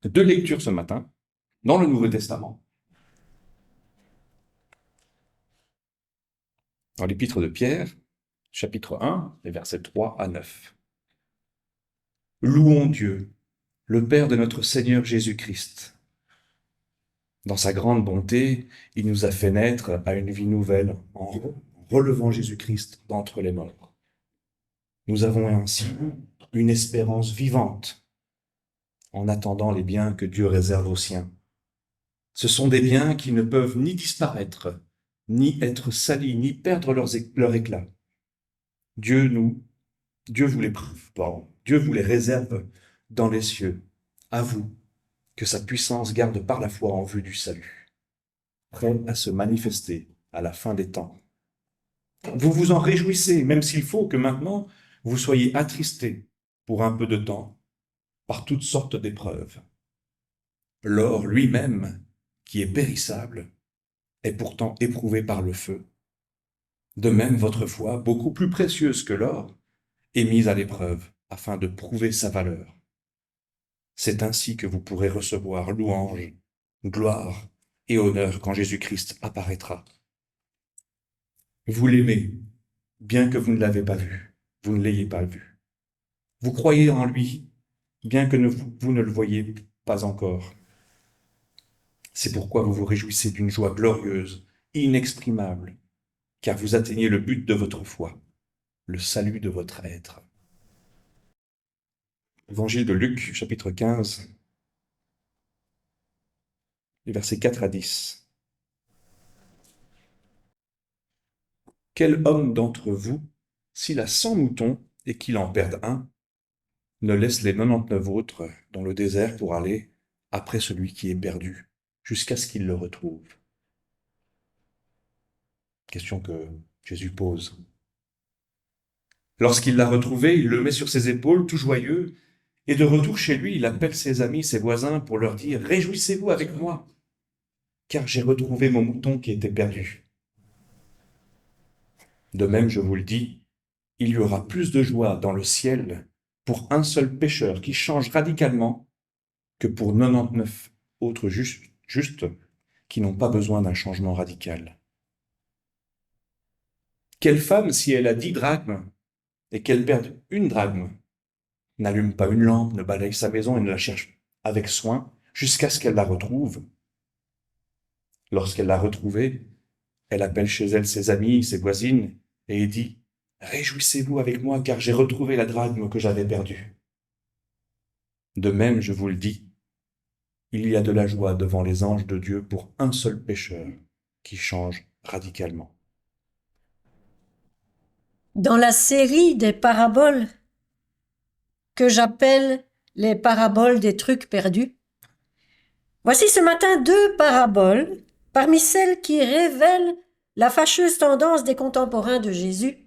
Deux lectures ce matin dans le Nouveau Testament, dans l'Épître de Pierre, chapitre 1, les versets 3 à 9. Louons Dieu, le Père de notre Seigneur Jésus-Christ. Dans sa grande bonté, il nous a fait naître à une vie nouvelle en relevant Jésus-Christ d'entre les morts. Nous avons ainsi une espérance vivante en attendant les biens que Dieu réserve aux siens. Ce sont des biens qui ne peuvent ni disparaître, ni être salis, ni perdre leur éclat. Dieu vous les réserve dans les cieux, à vous, que sa puissance garde par la foi en vue du salut, prêt à se manifester à la fin des temps. Vous vous en réjouissez, même s'il faut que maintenant vous soyez attristés pour un peu de temps par toutes sortes d'épreuves. L'or lui-même, qui est périssable, est pourtant éprouvé par le feu. De même, votre foi, beaucoup plus précieuse que l'or, est mise à l'épreuve afin de prouver sa valeur. C'est ainsi que vous pourrez recevoir louange, gloire et honneur quand Jésus-Christ apparaîtra. Vous l'aimez, bien que vous ne l'ayez pas vu. Vous croyez en lui, bien que vous ne le voyez pas encore. C'est pourquoi vous vous réjouissez d'une joie glorieuse, inexprimable, car vous atteignez le but de votre foi, le salut de votre être. Évangile de Luc, chapitre 15, les versets 4 à 10. Quel homme d'entre vous, s'il a 100 moutons et qu'il en perde un, ne laisse les 99 autres dans le désert pour aller après celui qui est perdu, jusqu'à ce qu'il le retrouve? Question que Jésus pose. Lorsqu'il l'a retrouvé, il le met sur ses épaules, tout joyeux, et de retour chez lui, il appelle ses amis, ses voisins, pour leur dire « Réjouissez-vous avec moi, car j'ai retrouvé mon mouton qui était perdu. » De même, je vous le dis, il y aura plus de joie dans le ciel pour un seul pécheur qui change radicalement que pour 99 autres justes qui n'ont pas besoin d'un changement radical. Quelle femme, si elle a 10 drachmes et qu'elle perde une drachme, n'allume pas une lampe, ne balaye sa maison et ne la cherche avec soin jusqu'à ce qu'elle la retrouve? Lorsqu'elle l'a retrouvée, elle appelle chez elle ses amis, ses voisines, et dit « Réjouissez-vous avec moi, car j'ai retrouvé la drachme que j'avais perdue. » De même, je vous le dis, il y a de la joie devant les anges de Dieu pour un seul pécheur qui change radicalement. Dans la série des paraboles que j'appelle les paraboles des trucs perdus, voici ce matin 2 paraboles parmi celles qui révèlent la fâcheuse tendance des contemporains de Jésus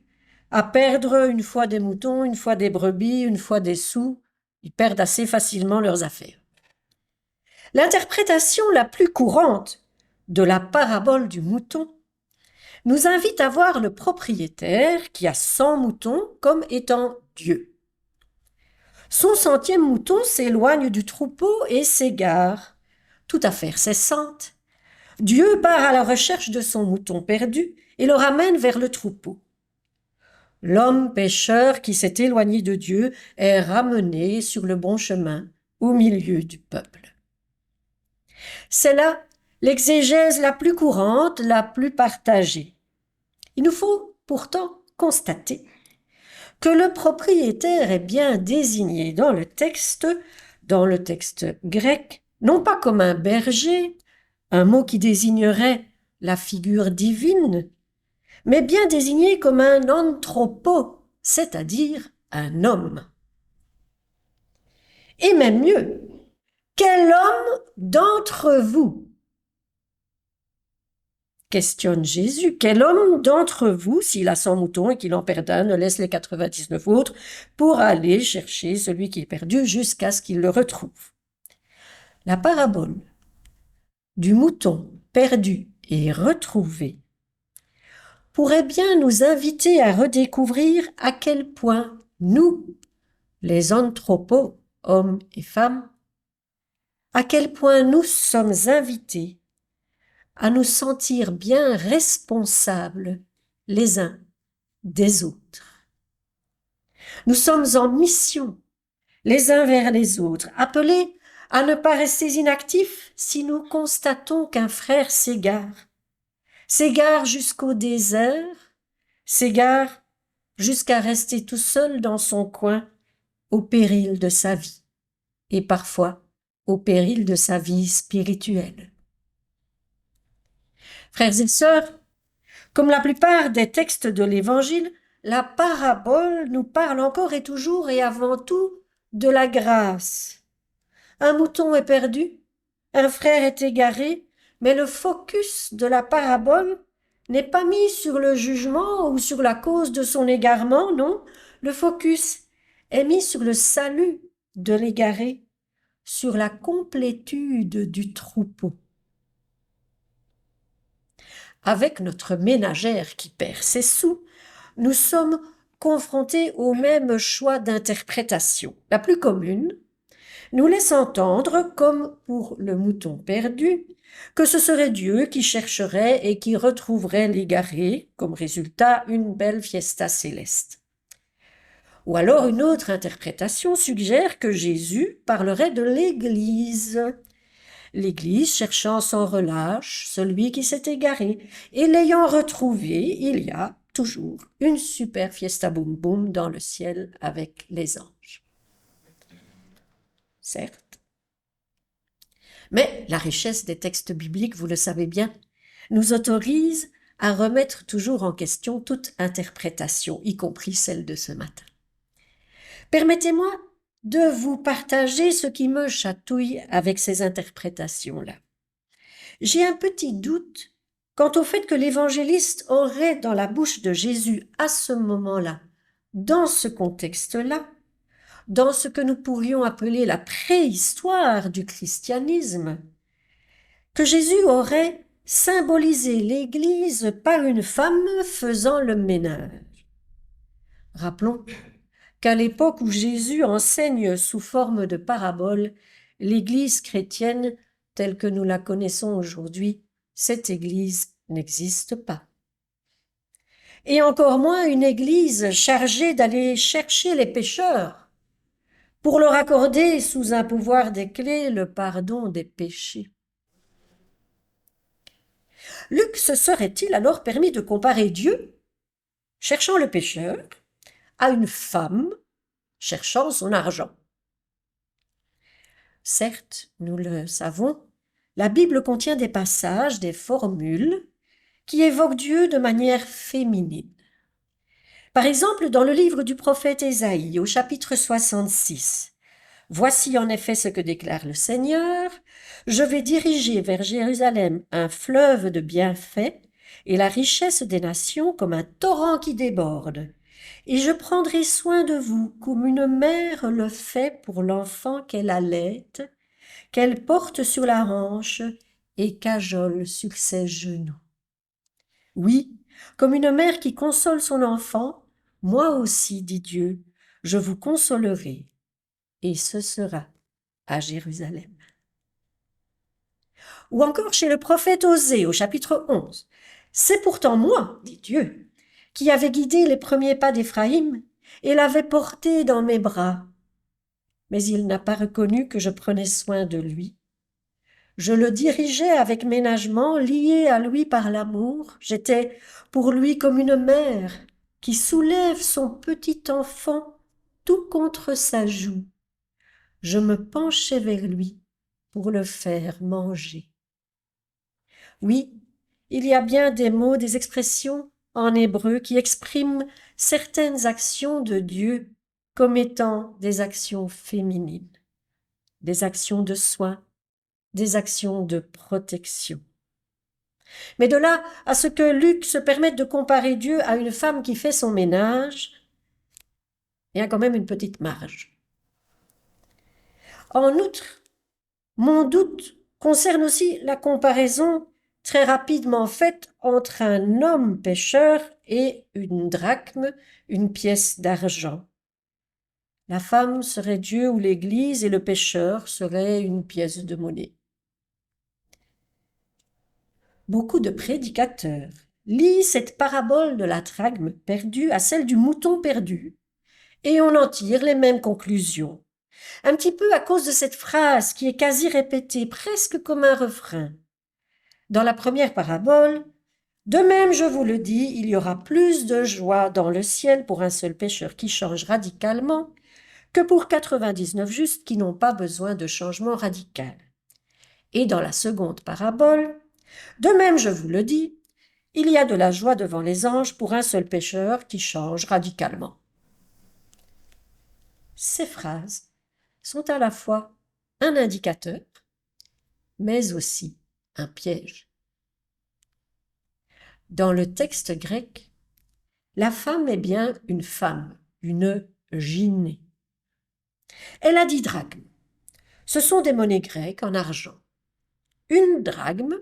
à perdre une fois des moutons, une fois des brebis, une fois des sous. Ils perdent assez facilement leurs affaires. L'interprétation la plus courante de la parabole du mouton nous invite à voir le propriétaire qui a 100 moutons comme étant Dieu. Son 100e mouton s'éloigne du troupeau et s'égare. Toute affaire cessante, Dieu part à la recherche de son mouton perdu et le ramène vers le troupeau. L'homme pécheur qui s'est éloigné de Dieu est ramené sur le bon chemin au milieu du peuple. C'est là l'exégèse la plus courante, la plus partagée. Il nous faut pourtant constater que le propriétaire est bien désigné dans le texte grec, non pas comme un berger, un mot qui désignerait la figure divine, mais bien désigné comme un anthropo, c'est-à-dire un homme. Et même mieux, quel homme d'entre vous? Questionne Jésus. Quel homme d'entre vous, s'il a 100 moutons et qu'il en perd un, ne laisse les 99 autres pour aller chercher celui qui est perdu jusqu'à ce qu'il le retrouve? La parabole du mouton perdu et retrouvé pourrait bien nous inviter à redécouvrir à quel point nous, les anthropos, hommes et femmes, à quel point nous sommes invités à nous sentir bien responsables les uns des autres. Nous sommes en mission les uns vers les autres, appelés à ne pas rester inactifs si nous constatons qu'un frère s'égare jusqu'au désert, s'égare jusqu'à rester tout seul dans son coin au péril de sa vie, et parfois au péril de sa vie spirituelle. Frères et sœurs, comme la plupart des textes de l'Évangile, la parabole nous parle encore et toujours et avant tout de la grâce. Un mouton est perdu, un frère est égaré, mais le focus de la parabole n'est pas mis sur le jugement ou sur la cause de son égarement, non, le focus est mis sur le salut de l'égaré, sur la complétude du troupeau. Avec notre ménagère qui perd ses sous, nous sommes confrontés au même choix d'interprétation. La plus commune nous laisse entendre, comme pour le mouton perdu, que ce serait Dieu qui chercherait et qui retrouverait l'égaré, comme résultat une belle fiesta céleste. Ou alors une autre interprétation suggère que Jésus parlerait de l'Église. L'Église cherchant sans relâche celui qui s'est égaré, et l'ayant retrouvé, il y a toujours une super fiesta boum boum dans le ciel avec les anges. Certes. Mais la richesse des textes bibliques, vous le savez bien, nous autorise à remettre toujours en question toute interprétation, y compris celle de ce matin. Permettez-moi de vous partager ce qui me chatouille avec ces interprétations-là. J'ai un petit doute quant au fait que l'évangéliste aurait dans la bouche de Jésus à ce moment-là, dans ce contexte-là, dans ce que nous pourrions appeler la préhistoire du christianisme, que Jésus aurait symbolisé l'Église par une femme faisant le ménage. Rappelons qu'à l'époque où Jésus enseigne sous forme de parabole, l'Église chrétienne telle que nous la connaissons aujourd'hui, cette Église n'existe pas. Et encore moins une Église chargée d'aller chercher les pécheurs pour leur accorder sous un pouvoir des clés le pardon des péchés. Luc se serait-il alors permis de comparer Dieu, cherchant le pécheur, à une femme cherchant son argent? Certes, nous le savons, la Bible contient des passages, des formules qui évoquent Dieu de manière féminine. Par exemple, dans le livre du prophète Ésaïe, au chapitre 66, « Voici en effet ce que déclare le Seigneur, je vais diriger vers Jérusalem un fleuve de bienfaits et la richesse des nations comme un torrent qui déborde. Et je prendrai soin de vous comme une mère le fait pour l'enfant qu'elle allaite, qu'elle porte sur la hanche et cajole sur ses genoux. » Oui, comme une mère qui console son enfant, moi aussi, dit Dieu, je vous consolerai, et ce sera à Jérusalem. Ou encore chez le prophète Osée, au chapitre 11, « C'est pourtant moi, dit Dieu, qui avais guidé les premiers pas d'Éphraïm et l'avais porté dans mes bras. Mais il n'a pas reconnu que je prenais soin de lui. Je le dirigeais avec ménagement, lié à lui par l'amour. J'étais pour lui comme une mère qui soulève son petit enfant tout contre sa joue. Je me penchais vers lui pour le faire manger. » Oui, il y a bien des mots, des expressions en hébreu qui expriment certaines actions de Dieu comme étant des actions féminines, des actions de soin, des actions de protection. Mais de là à ce que Luc se permette de comparer Dieu à une femme qui fait son ménage, il y a quand même une petite marge. En outre, mon doute concerne aussi la comparaison très rapidement faite entre un homme pécheur et une drachme, une pièce d'argent. La femme serait Dieu ou l'Église et le pécheur serait une pièce de monnaie. Beaucoup de prédicateurs lient cette parabole de la drachme perdue à celle du mouton perdu, et on en tire les mêmes conclusions, un petit peu à cause de cette phrase qui est quasi répétée, presque comme un refrain. Dans la première parabole, « De même, je vous le dis, il y aura plus de joie dans le ciel pour un seul pécheur qui change radicalement que pour 99 justes qui n'ont pas besoin de changement radical. » Et dans la seconde parabole, « De même, je vous le dis, il y a de la joie devant les anges pour un seul pécheur qui change radicalement. » Ces phrases sont à la fois un indicateur, mais aussi un piège. Dans le texte grec, la femme est bien une femme, une gynée. Elle a 10 drachmes. Ce sont des monnaies grecques en argent. Une drachme,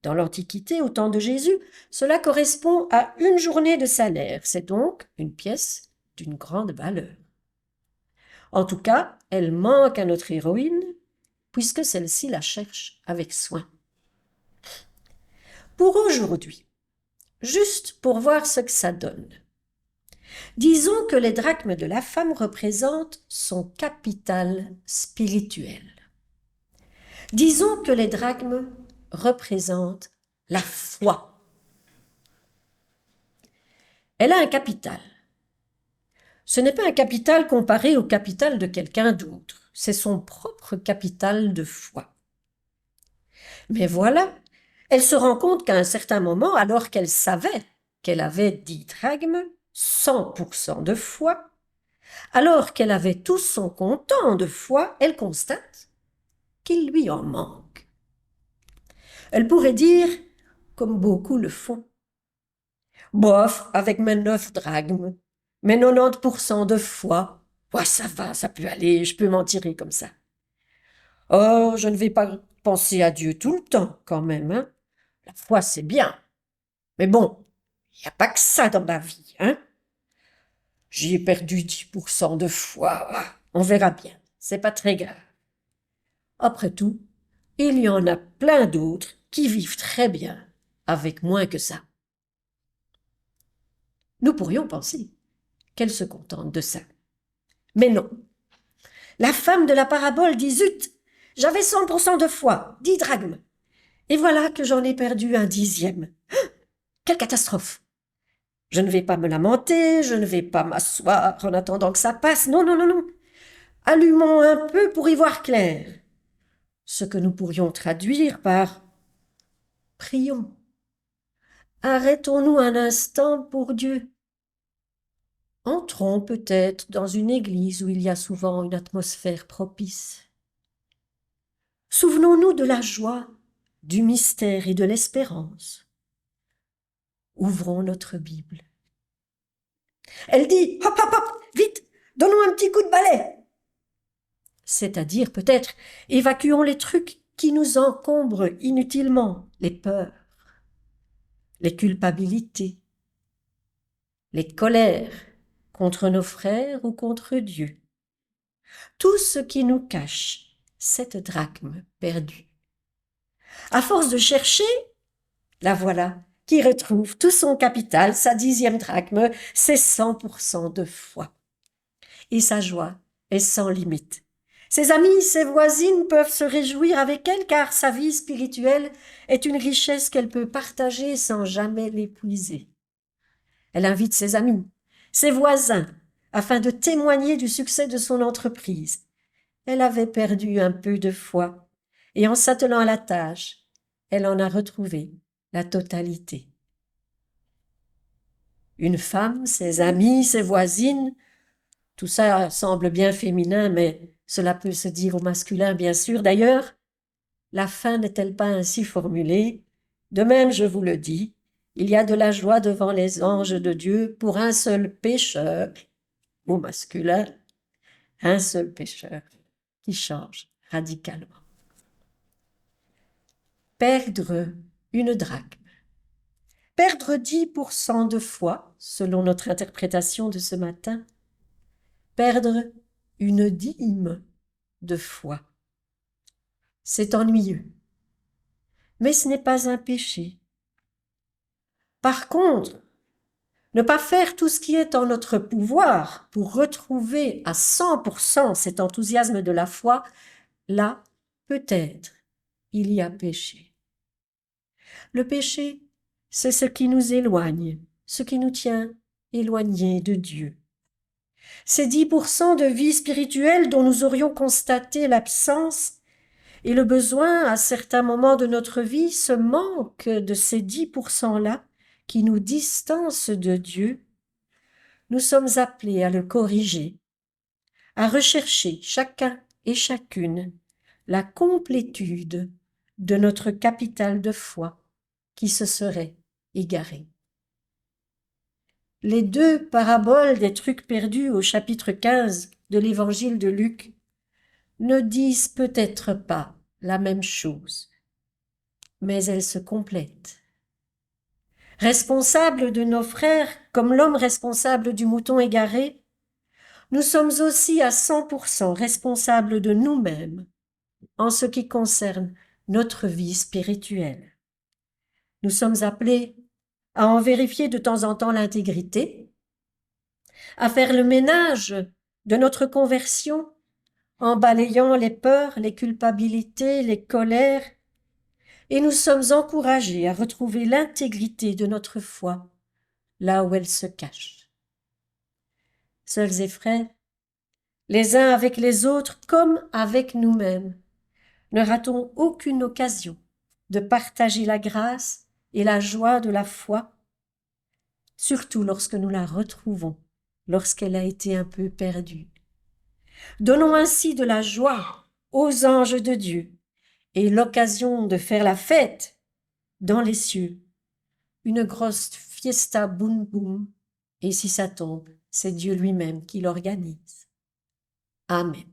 dans l'Antiquité, au temps de Jésus, cela correspond à une journée de salaire. C'est donc une pièce d'une grande valeur. En tout cas, elle manque à notre héroïne, puisque celle-ci la cherche avec soin. Pour aujourd'hui, juste pour voir ce que ça donne, disons que les drachmes de la femme représentent son capital spirituel. Disons que les drachmes représentent la foi. Elle a un capital. Ce n'est pas un capital comparé au capital de quelqu'un d'autre, c'est son propre capital de foi. Mais voilà, elle se rend compte qu'à un certain moment, alors qu'elle savait qu'elle avait 10 drachmes, 100% de foi, alors qu'elle avait tout son comptant de foi, elle constate qu'il lui en manque. Elle pourrait dire, comme beaucoup le font, « Bof, avec mes 9 drachmes, mes 90% de foi, ça va, ça peut aller, je peux m'en tirer comme ça. Oh, je ne vais pas penser à Dieu tout le temps, quand même, hein. La foi, c'est bien. Mais bon, il n'y a pas que ça dans la vie, hein. J'y ai perdu 10% de foi, on verra bien, c'est pas très grave. Après tout, il y en a plein d'autres qui vivent très bien avec moins que ça. » Nous pourrions penser qu'elle se contente de ça. Mais non. La femme de la parabole dit « Zut, j'avais 100% de foi, 10 drachmes. Et voilà que j'en ai perdu un 10e. Quelle catastrophe! Je ne vais pas me lamenter, je ne vais pas m'asseoir en attendant que ça passe. Non, non, non, non. Allumons un peu pour y voir clair. » Ce que nous pourrions traduire par « Prions. Arrêtons-nous un instant pour Dieu. Entrons peut-être dans une église où il y a souvent une atmosphère propice. Souvenons-nous de la joie, du mystère et de l'espérance. Ouvrons notre Bible. » Elle dit « Hop, hop, hop, vite, donnons un petit coup de balai !» C'est-à-dire, peut-être, évacuons les trucs qui nous encombrent inutilement, les peurs, les culpabilités, les colères contre nos frères ou contre Dieu. Tout ce qui nous cache cette drachme perdue. À force de chercher, la voilà qui retrouve tout son capital, sa 10e drachme, ses 100% de foi. Et sa joie est sans limite. Ses amis, ses voisines peuvent se réjouir avec elle car sa vie spirituelle est une richesse qu'elle peut partager sans jamais l'épuiser. Elle invite ses amis, ses voisins, afin de témoigner du succès de son entreprise. Elle avait perdu un peu de foi et en s'attelant à la tâche, elle en a retrouvé la totalité. Une femme, ses amis, ses voisines, tout ça semble bien féminin, mais cela peut se dire au masculin, bien sûr. D'ailleurs, la fin n'est-elle pas ainsi formulée? De même, je vous le dis, il y a de la joie devant les anges de Dieu pour un seul pécheur, au masculin, un seul pécheur qui change radicalement. Perdre une drachme. Perdre 10% de foi, selon notre interprétation de ce matin. Perdre une dîme de foi. C'est ennuyeux, mais ce n'est pas un péché. Par contre, ne pas faire tout ce qui est en notre pouvoir pour retrouver à 100% cet enthousiasme de la foi, là, peut-être, il y a péché. Le péché, c'est ce qui nous éloigne, ce qui nous tient éloignés de Dieu. Ces 10% de vie spirituelle dont nous aurions constaté l'absence et le besoin à certains moments de notre vie, ce manque de ces 10%-là qui nous distancent de Dieu, nous sommes appelés à le corriger, à rechercher chacun et chacune la complétude de notre capital de foi qui se serait égaré. Les 2 paraboles des trucs perdus au chapitre 15 de l'évangile de Luc ne disent peut-être pas la même chose, mais elles se complètent. Responsables de nos frères, comme l'homme responsable du mouton égaré, nous sommes aussi à 100% responsables de nous-mêmes en ce qui concerne notre vie spirituelle. Nous sommes appelés à en vérifier de temps en temps l'intégrité, à faire le ménage de notre conversion en balayant les peurs, les culpabilités, les colères, et nous sommes encouragés à retrouver l'intégrité de notre foi là où elle se cache. Sœurs et frères, les uns avec les autres comme avec nous-mêmes, ne ratons aucune occasion de partager la grâce et la joie de la foi, surtout lorsque nous la retrouvons, lorsqu'elle a été un peu perdue. Donnons ainsi de la joie aux anges de Dieu et l'occasion de faire la fête dans les cieux, une grosse fiesta boum boum, et si ça tombe, c'est Dieu lui-même qui l'organise. Amen.